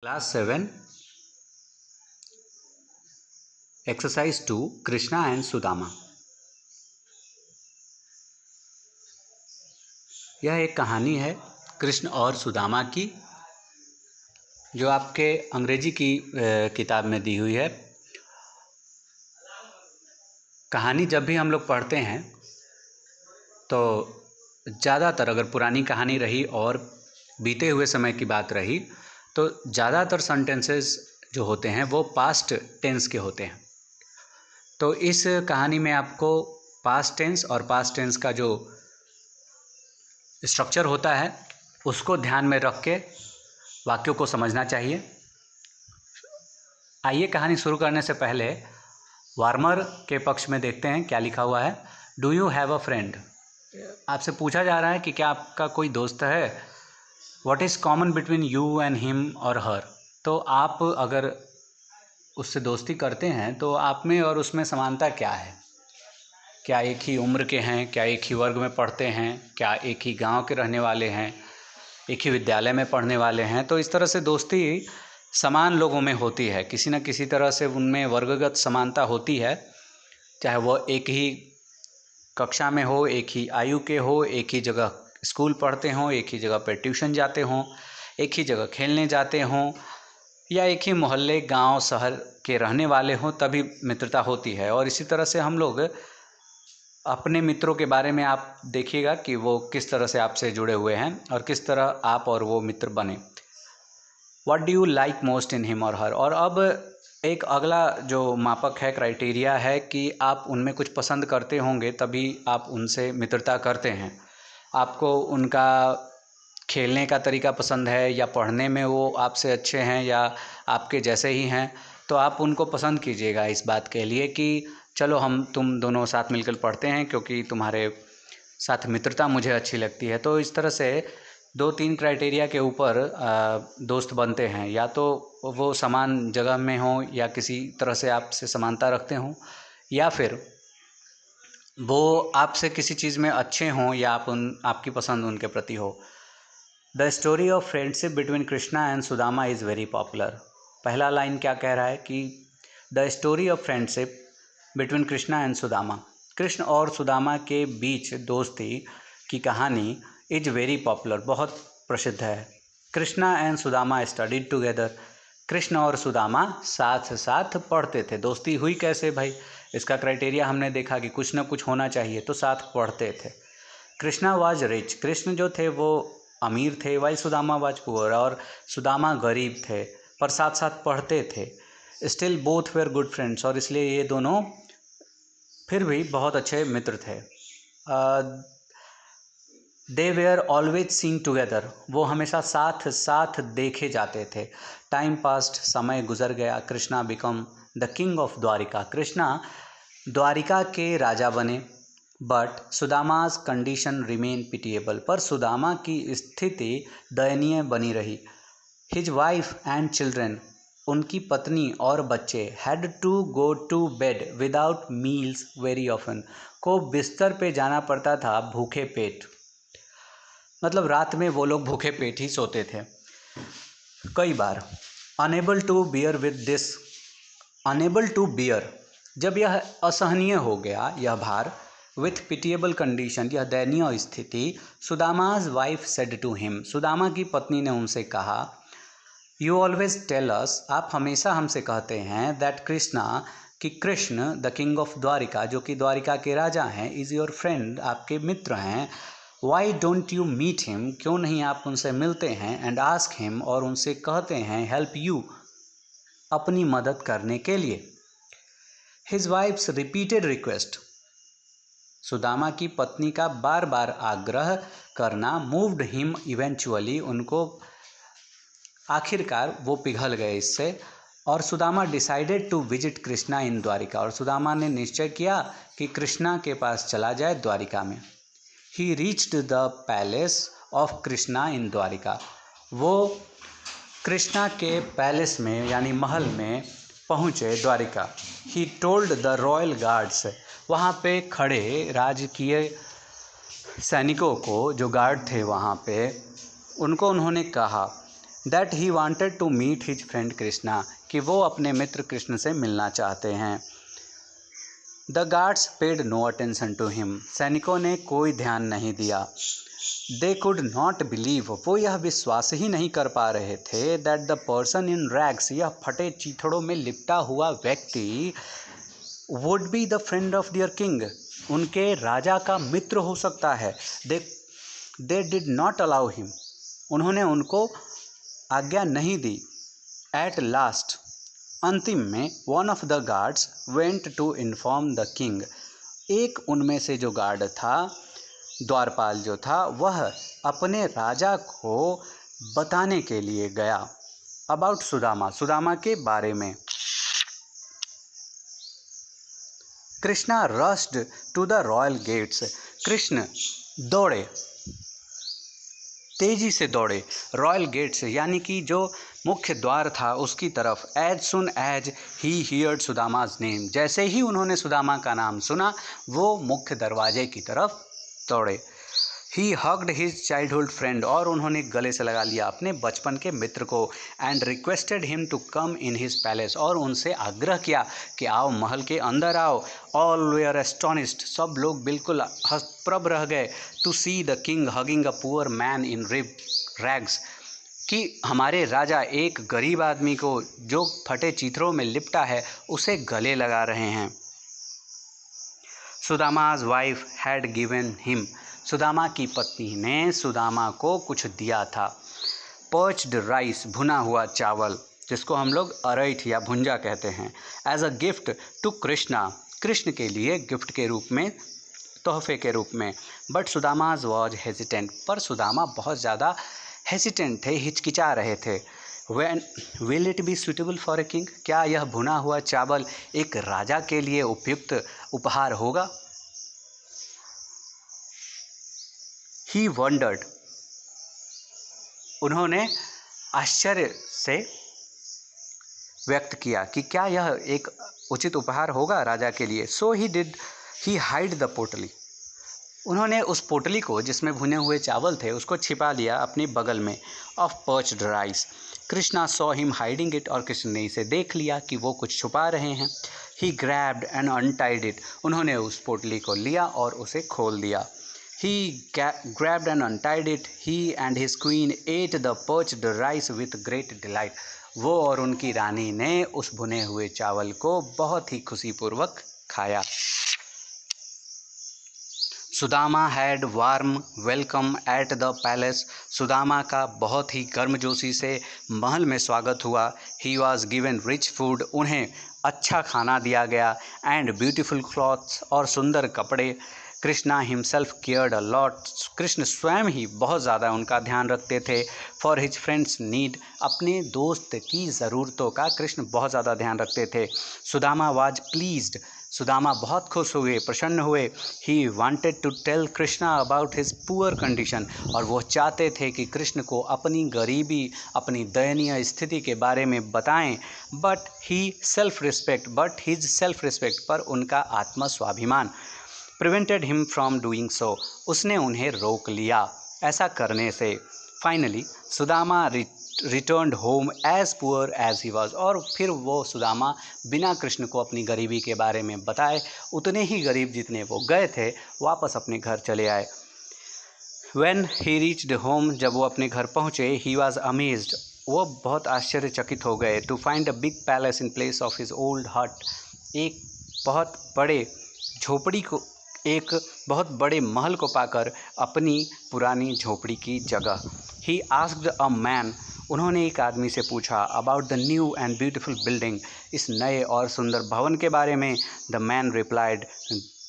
Class 7, Exercise 2, Krishna and Sudama। यह एक कहानी है कृष्ण और सुदामा की, जो आपके अंग्रेजी की किताब में दी हुई है। कहानी जब भी हम लोग पढ़ते हैं तो ज़्यादातर, अगर पुरानी कहानी रही और बीते हुए समय की बात रही, तो ज़्यादातर सेंटेंसेस जो होते हैं वो पास्ट टेंस के होते हैं। तो इस कहानी में आपको पास्ट टेंस और पास्ट टेंस का जो स्ट्रक्चर होता है उसको ध्यान में रख के वाक्यों को समझना चाहिए। आइए कहानी शुरू करने से पहले वार्मर के पक्ष में देखते हैं क्या लिखा हुआ है। Do you have a friend? आपसे पूछा जा रहा है कि क्या आपका कोई दोस्त है। What is common between you and him और हर? तो आप अगर उससे दोस्ती करते हैं तो आप में और उसमें समानता क्या है? क्या एक ही उम्र के हैं? क्या एक ही वर्ग में पढ़ते हैं? क्या एक ही गांव के रहने वाले हैं? एक ही विद्यालय में पढ़ने वाले हैं? तो इस तरह से दोस्ती समान लोगों में होती है, किसी न किसी तरह से उनमें वर्गगत समानता होती है, चाहे वो एक ही कक्षा में हो, एक ही आयु के हो, एक ही जगह स्कूल पढ़ते हों, एक ही जगह पर ट्यूशन जाते हों, एक ही जगह खेलने जाते हों, या एक ही मोहल्ले गांव शहर के रहने वाले हों, तभी मित्रता होती है। और इसी तरह से हम लोग अपने मित्रों के बारे में आप देखिएगा कि वो किस तरह से आपसे जुड़े हुए हैं और किस तरह आप और वो मित्र बने। What do you like most in him और हर? और अब एक अगला जो मापक है, क्राइटेरिया है कि आप उनमें कुछ पसंद करते होंगे तभी आप उनसे मित्रता करते हैं। आपको उनका खेलने का तरीका पसंद है, या पढ़ने में वो आपसे अच्छे हैं, या आपके जैसे ही हैं, तो आप उनको पसंद कीजिएगा इस बात के लिए कि चलो तुम दोनों साथ मिलकर पढ़ते हैं क्योंकि तुम्हारे साथ मित्रता मुझे अच्छी लगती है। तो इस तरह से 2-3 क्राइटेरिया के ऊपर दोस्त बनते हैं, या तो वो समान जगह में हों, या किसी तरह से आपसे समानता रखते हों, या फिर वो आपसे किसी चीज़ में अच्छे हों, या आपकी पसंद उनके प्रति हो। The story of friendship between Krishna and Sudama is very popular. पहला लाइन क्या कह रहा है कि the story of friendship between Krishna and Sudama, Krishna और सुदामा के बीच दोस्ती की कहानी इज वेरी पॉपुलर, बहुत प्रसिद्ध है। Krishna and Sudama studied together, Krishna और सुदामा साथ साथ पढ़ते थे। दोस्ती हुई कैसे भाई? इसका क्राइटेरिया हमने देखा कि कुछ ना कुछ होना चाहिए, तो साथ पढ़ते थे। कृष्णा वाज रिच, कृष्ण जो थे वो अमीर थे, वाइल सुदामा वाज पुअर, और सुदामा गरीब थे, पर साथ साथ पढ़ते थे। Still both where good friends, और इसलिए ये दोनों फिर भी बहुत अच्छे मित्र थे। दे वेयर ऑलवेज सीन टुगेदर, वो हमेशा साथ साथ देखे जाते थे। टाइम पास्ट, समय गुजर गया। Krishna become the king of Dwarika, Krishna Dwarika के राजा बने। But Sudama's condition remain pitiable, पर सुदामा की स्थिति दयनीय बनी रही। हिज वाइफ एंड चिल्ड्रेन, उनकी पत्नी और बच्चे, had to go to bed without meals very often, को बिस्तर पे जाना पड़ता था भूखे पेट। मतलब रात में वो लोग भूखे पेट ही सोते थे कई बार। Unable to bear with this, unable to bear, जब यह असहनीय हो गया यह भार, विथ पिटिएबल कंडीशन, यह दयनीय स्थिति, Sudama's wife said to him, Sudama की पत्नी ने उनसे कहा, यू ऑलवेज टेल अस, आप हमेशा हमसे कहते हैं, दैट कृष्णा, कि Krishna, the king of Dwarika, जो कि द्वारिका के राजा हैं, इज़ योर फ्रेंड, आपके मित्र हैं। Why don't you meet him, क्यों नहीं आप उनसे मिलते हैं, एंड आस्क हिम, और उनसे कहते हैं, हेल्प यू, अपनी मदद करने के लिए। His wives repeated request, Sudama की पत्नी का बार बार आग्रह करना, मूव्ड हिम इवेंचुअली, उनको आखिरकार वो पिघल गए इससे। और Sudama decided to visit Krishna in Dwarika, और सुदामा ने निश्चय किया कि कृष्णा के पास चला जाए द्वारिका में। He reached the palace of Krishna in Dwarika, वो कृष्णा के पैलेस में यानी महल में पहुँचे Dwarika. He told the royal guards, वहाँ पे खड़े राजकीय सैनिकों को, जो गार्ड थे वहाँ पे, उनको उन्होंने कहा, that he wanted to meet his friend Krishna, कि वो अपने मित्र कृष्ण से मिलना चाहते हैं। The guards paid no attention to him, सैनिकों ने कोई ध्यान नहीं दिया। दे कुड नॉट बिलीव, वो यह विश्वास ही नहीं कर पा रहे थे that the person in rags, यह फटे चीथड़ों में लिपटा हुआ व्यक्ति would be the friend of their king, उनके राजा का मित्र हो सकता है। They did not allow him, उन्होंने उनको आज्ञा नहीं दी। एट लास्ट, अंतिम में, one of the guards went to inform the king, एक उनमें से जो गार्ड था, द्वारपाल जो था, वह अपने राजा को बताने के लिए गया अबाउट सुदामा, सुदामा के बारे में। Krishna rushed to the royal gates, Krishna दौड़े, तेजी से दौड़े रॉयल गेट्स यानी कि जो मुख्य द्वार था उसकी तरफ। As soon as he heard Sudama's name, जैसे ही उन्होंने सुदामा का नाम सुना वो मुख्य दरवाजे की तरफ दौड़े। ही हग्ड हिज चाइल्डहुड फ्रेंड, और उन्होंने गले से लगा लिया अपने बचपन के मित्र को। And requested him to come in his palace, और उनसे आग्रह किया कि आओ महल के अंदर आओ। ऑल वेयर एस्टोनिस्ड, सब लोग बिल्कुल हतप्रभ रह गए। To see the king hugging a poor man in rags, कि हमारे राजा एक गरीब आदमी को जो फटे चीथड़ों में लिपटा है उसे गले लगा रहे हैं। Sudama's wife had given him, Sudama की पत्नी ने सुदामा को कुछ दिया था। पर्च्ड राइस, भुना हुआ चावल, जिसको हम लोग अरैठ या भुंजा कहते हैं। As a gift to Krishna, Krishna के लिए गिफ्ट के रूप में, तोहफे के रूप में। बट सुदामाज वॉज हेजिटेंट, पर सुदामा बहुत ज़्यादा हेजिटेंट थे, हिचकिचा रहे थे। When will it be suitable for a king, क्या यह भुना हुआ चावल एक राजा के लिए उपयुक्त उपहार होगा? ही वंडर्ड, उन्होंने आश्चर्य से व्यक्त किया कि क्या यह एक उचित उपहार होगा राजा के लिए। सो ही हाइड द पोटली, उन्होंने उस पोटली को जिसमें भुने हुए चावल थे उसको छिपा लिया अपनी बगल में। Of parched rice, Krishna saw him hiding it, और कृष्ण ने इसे देख लिया कि वो कुछ छुपा रहे हैं। ही ग्रैब्ड एंड अनटाइड इट, उन्होंने उस पोटली को लिया और उसे खोल दिया। He grabbed and untied it. He and his queen ate the perched rice with great delight. वो और उनकी रानी ने उस भुने हुए चावल को बहुत ही खुशीपूर्वक खाया। Sudama had warm welcome at the palace, Sudama का बहुत ही गर्मजोशी से महल में स्वागत हुआ। He was given rich food, उन्हें अच्छा खाना दिया गया। एंड ब्यूटीफुल क्लॉथ्स, और सुंदर कपड़े। Krishna himself cared a lot, Krishna स्वयं ही बहुत ज़्यादा उनका ध्यान रखते थे। फॉर हिज फ्रेंड्स नीड, अपने दोस्त की ज़रूरतों का कृष्ण बहुत ज़्यादा ध्यान रखते थे। सुदामा वाज प्लीज्ड, सुदामा बहुत खुश हुए, प्रसन्न हुए। He wanted to tell Krishna about his poor condition, और वो चाहते थे कि कृष्ण को अपनी गरीबी, अपनी दयनीय स्थिति के बारे में बताएं। बट हिज सेल्फ रिस्पेक्ट, पर उनका आत्मस्वाभिमान prevented him from doing so, उसने उन्हें रोक लिया ऐसा करने से। Finally Sudama returned home as poor as he was, और फिर वो सुदामा बिना कृष्ण को अपनी गरीबी के बारे में बताए उतने ही गरीब जितने वो गए थे वापस अपने घर चले आए। व्हेन ही रीच्ड होम, जब वो अपने घर पहुँचे, ही वॉज अमेज्ड, वो बहुत आश्चर्यचकित हो गए। To find a big palace in place of his old hut, एक बहुत बड़े महल को पाकर अपनी पुरानी झोपड़ी की जगह। ही आस्क्ड अ मैन, उन्होंने एक आदमी से पूछा about the new and beautiful building, इस नए और सुंदर भवन के बारे में। द मैन रिप्लाइड,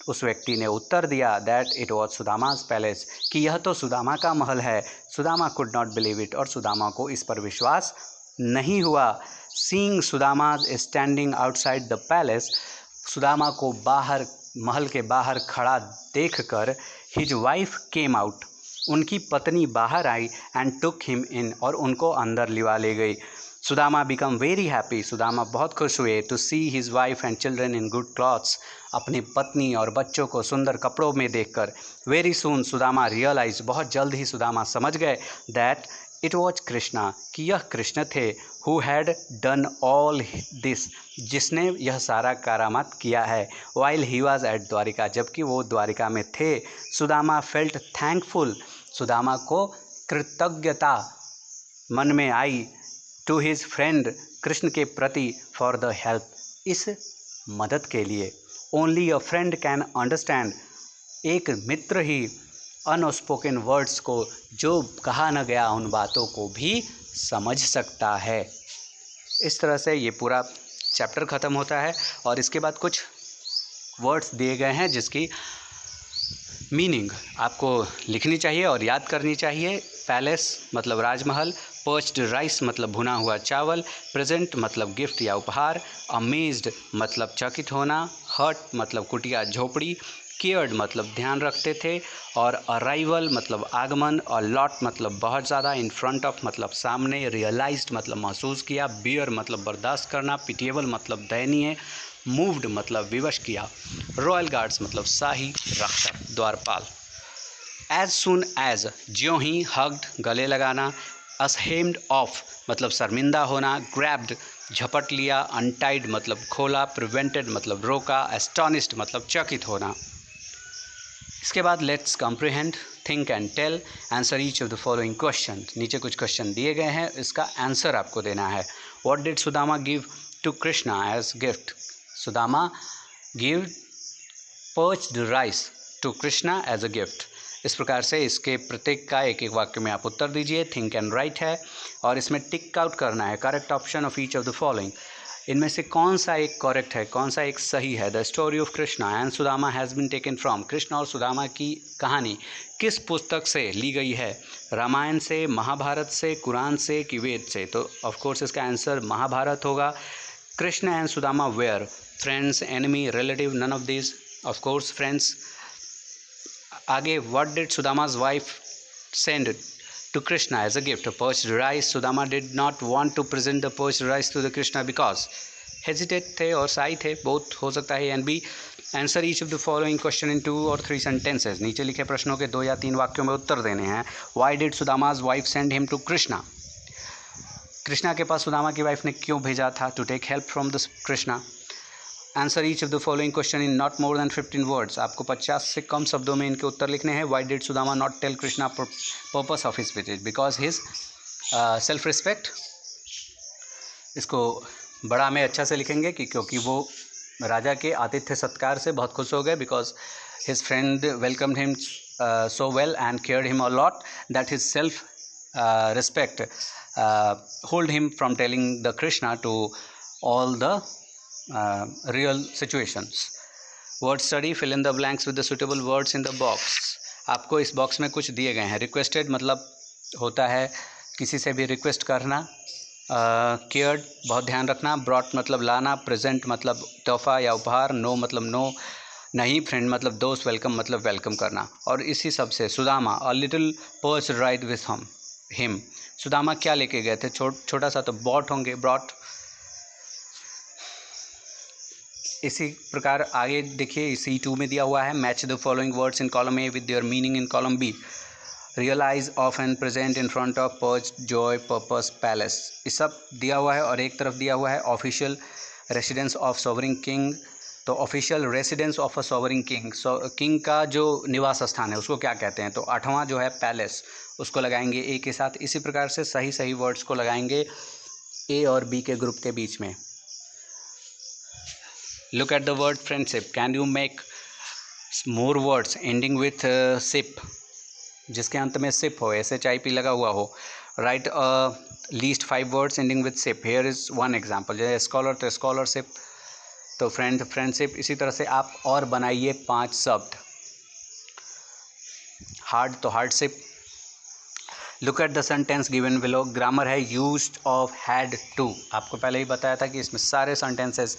उस व्यक्ति ने उत्तर दिया that it was Sudama's palace, कि यह तो सुदामा का महल है। Sudama could not believe it, और सुदामा को इस पर विश्वास नहीं हुआ। Seeing Sudama's standing outside the palace, Sudama को बाहर, महल के बाहर खड़ा देखकर, हिज वाइफ केम आउट, उनकी पत्नी बाहर आई। एंड टुक हिम इन, और उनको अंदर लिवा ले गई। Sudama become very happy, Sudama बहुत खुश हुए। To see his wife and children in good clothes, अपनी पत्नी और बच्चों को सुंदर कपड़ों में देखकर। वेरी सून सुदामा रियलाइज, बहुत जल्द ही सुदामा समझ गए दैट इट वॉज कृष्णा, कि यह कृष्ण थे, who had done all this, जिसने यह सारा करामात किया है, while he was at Dwarika, जबकि वो द्वारिका में थे। सुदामा फेल्ट थैंकफुल, सुदामा को कृतज्ञता मन में आई, टू हिज फ्रेंड, कृष्ण के प्रति, फॉर द हेल्प, इस मदद के लिए। Only a friend can understand, एक मित्र ही अनस्पोकन वर्ड्स को, जो कहा न गया उन बातों को भी समझ सकता है। इस तरह से ये पूरा चैप्टर ख़त्म होता है और इसके बाद कुछ वर्ड्स दिए गए हैं जिसकी मीनिंग आपको लिखनी चाहिए और याद करनी चाहिए। पैलेस मतलब राजमहल, पर्च्ड राइस मतलब भुना हुआ चावल, प्रेजेंट मतलब गिफ्ट या उपहार, अमेज्ड मतलब चकित होना, हट मतलब कुटिया झोपड़ी, केयर्ड मतलब ध्यान रखते थे, और अराइवल मतलब आगमन, और लॉट मतलब बहुत ज़्यादा, इन फ्रंट ऑफ मतलब सामने, रियलाइज्ड मतलब महसूस किया, बियर मतलब बर्दाश्त करना, पिटिएबल मतलब दयनीय, मूव्ड मतलब विवश किया, रॉयल गार्ड्स मतलब शाही रक्षक द्वारपाल। एज सुन एज ज्यों ही, हग्ड गले लगाना, असहेम्ड ऑफ मतलब शर्मिंदा होना, ग्रैब्ड झपट लिया, अनटाइड मतलब खोला, प्रिवेंटेड मतलब रोका, एस्टॉनिश्ड मतलब चकित होना। इसके बाद let's comprehend, think and tell, answer each of the following question. नीचे कुछ क्वेश्चन दिए गए हैं, इसका आंसर आपको देना है। What did Sudama give to Krishna as gift? Sudama give parched rice to Krishna as a gift. इस प्रकार से इसके प्रत्येक का एक एक वाक्य में आप उत्तर दीजिए। थिंक एंड राइट है और इसमें टिक आउट करना है correct option of each of the following. इनमें से कौन सा एक करेक्ट है, कौन सा एक सही है? The story of Krishna and Sudama has been taken from, Krishna और सुदामा की कहानी किस पुस्तक से ली गई है? रामायण से, महाभारत से, कुरान से कि वेद से? तो ऑफकोर्स इसका आंसर महाभारत होगा। Krishna and Sudama were friends, enemy, relative, none of this, of course friends. आगे, what did Sudama's wife send to Krishna as a gift? A perched rice. Sudama did not want to present the perched rice to the Krishna because hesitate थे और shy थे, both हो सकता है। and B, answer each of the following question in 2 or 3 sentences. नीचे लिखे प्रश्नों के 2 या 3 वाक्यों में उत्तर देने हैं। Why did Sudama's wife send him to Krishna? Krishna के पास सुदामा की वाइफ ने क्यों भेजा था? To take help from the Krishna. Answer each of the following question in not more than 15 words. आपको 50 से कम शब्दों में इनके उत्तर लिखने हैं। Why did Sudama not tell Krishna purpose of his visit? Because his self respect. इसको बड़ा में अच्छा से लिखेंगे कि क्योंकि वो राजा के आतिथ्य सत्कार से बहुत खुश हो गए, because his friend welcomed him so well and cared him a lot that his self respect hold him from telling the Krishna to all the real situations. Word study, fill in the blanks with the suitable words in the box. आपको इस box में कुछ दिए गए हैं। Requested मतलब होता है किसी से भी रिक्वेस्ट करना, केयर्ड बहुत ध्यान रखना, ब्रॉट मतलब लाना, प्रेजेंट मतलब तोहफा या उपहार, नो मतलब नो नहीं, फ्रेंड मतलब दोस्त, वेलकम मतलब वेलकम करना। और इसी सब से Sudama a little perch ride with him, Sudama क्या लेके गए थे? छोटा सा तो बॉट होंगे, ब्रॉट। इसी प्रकार आगे देखिए C2 में दिया हुआ है, match the following words in column A with their meaning in column B. Realise, off and present, in front of, perch, joy, purpose, palace, ये सब दिया हुआ है। और एक तरफ दिया हुआ है official residence of sovereign king. तो official residence of a sovereign king, king का जो निवास स्थान है उसको क्या कहते हैं? तो 8वां जो है पैलेस, उसको लगाएंगे ए के साथ। इसी प्रकार से सही सही वर्ड्स को लगाएंगे ए और बी के ग्रुप के बीच में। Look at the word friendship. Can you make more words ending with ship, जिसके अंत में ship हो, SHIP लगा हुआ हो? Write least 5 words ending with ship. Here is one example. जैसे scholar तो scholarship, तो friend friendship। इसी तरह से आप और बनाइए 5 शब्द। hard तो hardship। Look at the sentence given below. Grammar है used of, had to। आपको पहले ही बताया था कि इसमें सारे sentences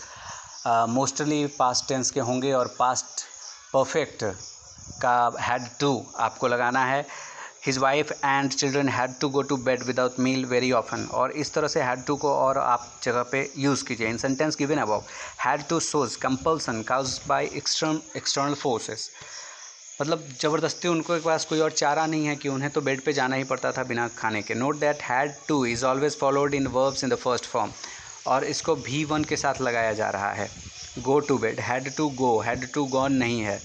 मोस्टली पास्ट टेंस के होंगे और पास्ट परफेक्ट का हैड टू आपको लगाना है। His wife and children had to go to bed without meal very often, और इस तरह से हैड टू को और आप जगह पे यूज़ कीजिए। In sentence given above, had to shows compulsion caused by external forces. मतलब ज़बरदस्ती उनको के पास कोई और चारा नहीं है कि उन्हें तो बेड पे जाना ही पड़ता था बिना खाने के। Note that had to is always followed in verbs in the first form, और इसको V1 के साथ लगाया जा रहा है। Go to bed, had to gone नहीं है।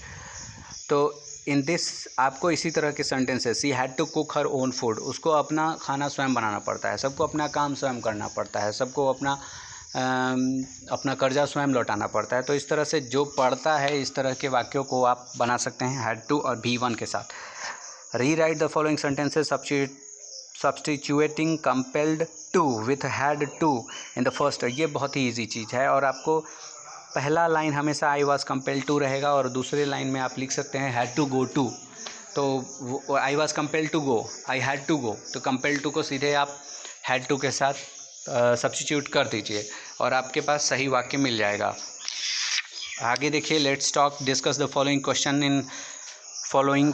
तो इन दिस आपको इसी तरह के sentences, she had to cook her own food, उसको अपना खाना स्वयं बनाना पड़ता है, सबको अपना काम स्वयं करना पड़ता है, सबको अपना कर्जा स्वयं लौटाना पड़ता है। तो इस तरह से जो पढ़ता है इस तरह के वाक्यों को आप बना सकते हैं हैड टू और V1 के साथ। Rewrite the following sentences substituting compelled to with had to in the first. ये बहुत ही ईजी चीज़ है, और आपको पहला लाइन हमेशा आई वॉज कंपेल्ड टू रहेगा, और दूसरे लाइन में आप लिख सकते हैं हैड टू गो टू। तो I was compelled to go, I had to go, तो कंपेल्ड टू को सीधे आप हैड टू के साथ सब्स्टिट्यूट कर दीजिए और आपके पास सही वाक्य मिल जाएगा। आगे देखिए, let's talk discuss the following question in following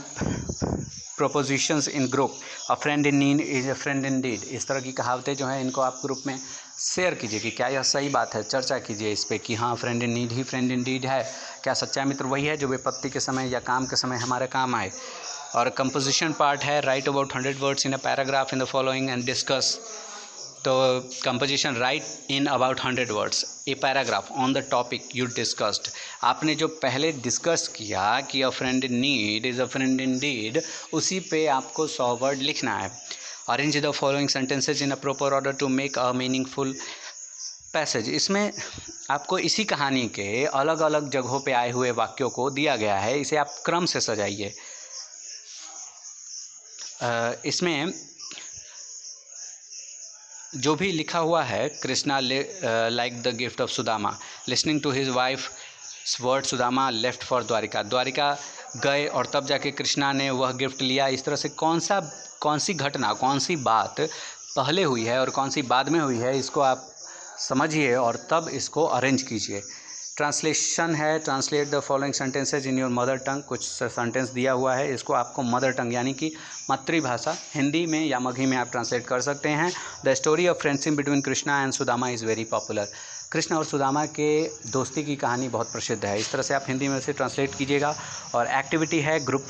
propositions in group. A friend in need is a friend in deed. इस तरह की कहावतें जो हैं इनको आप ग्रुप में शेयर कीजिए कि क्या यह सही बात है, चर्चा कीजिए इस पे कि हाँ फ्रेंड इन नीड ही फ्रेंड इन डीड है। क्या सच्चा मित्र वही है जो विपत्ति के समय या काम के समय हमारे काम आए। और कंपोजिशन पार्ट है, write about 100 words in a paragraph in the following and discuss. तो composition, write in about 100 words a paragraph on the topic you discussed. आपने जो पहले डिस्कस किया कि a friend in need is a friend in deed, उसी पे आपको 100 word लिखना है। Arrange the following sentences in a proper order to make a meaningful passage. इसमें आपको इसी कहानी के अलग अलग जगहों पे आए हुए वाक्यों को दिया गया है, इसे आप क्रम से सजाइए। इसमें जो भी लिखा हुआ है, Krishna like the gift of Sudama, listening to his wife word Sudama left for Dwarika. Dwarika गए और तब जाके कृष्णा ने वह गिफ्ट लिया। इस तरह से कौन सी घटना, कौन सी बात पहले हुई है और कौन सी बाद में हुई है, इसको आप समझिए और तब इसको अरेंज कीजिए। ट्रांसलेशन है, translate the following sentences in your mother tongue. कुछ सेंटेंस दिया हुआ है, इसको आपको मदर टंग यानी कि मातृभाषा हिंदी में या मगही में आप ट्रांसलेट कर सकते हैं। The story of friendship between Krishna and Sudama is very popular. Krishna और सुदामा के दोस्ती की कहानी बहुत प्रसिद्ध है। इस तरह से आप हिंदी में से ट्रांसलेट कीजिएगा। और एक्टिविटी है, ग्रुप